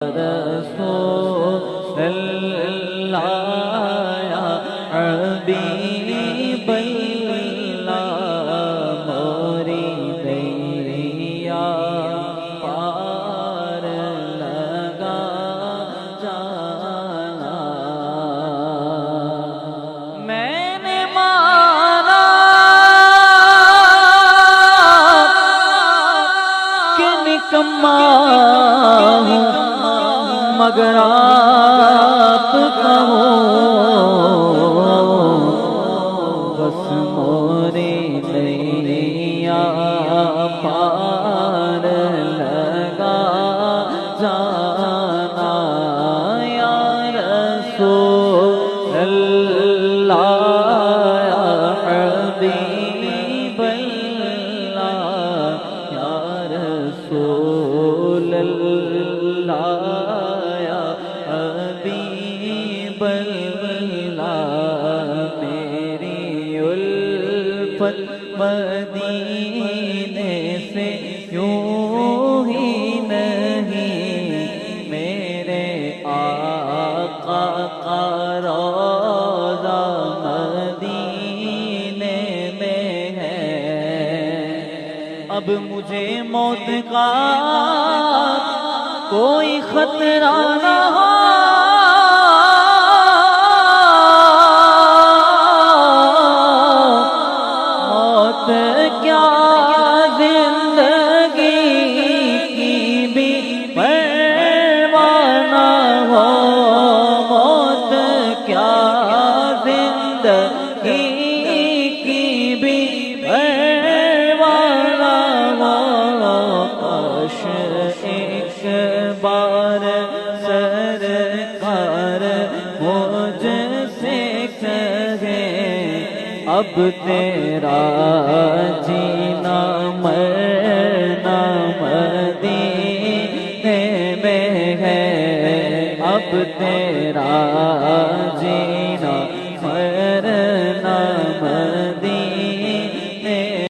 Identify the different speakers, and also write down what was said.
Speaker 1: رسول اللہ یا حبیب اللہ موری دریا پار لگا جانا میں نے مانا کہ نکما مگر آپ کا ہو بس موری دریا پار لگا جانا یا رسول اللہ یا حبیب اللہ یا رسول اللہ حبیب اللہ میری الفت مدینے سے یوں ہی نہیں میرے آقا کا روضہ مدینے میں ہے اب مجھے موت کا کوئی خطرہ نہ ہو موت کیا زندگی کی بھی پرواہ نہ ہو موت کیا زندگی کی بھی پرواہ نہ ہو کاش ایک بار سرکار مجھ سے کہے اب تیرا جینا مرنا مدینے میں ہے اب تیرا جینا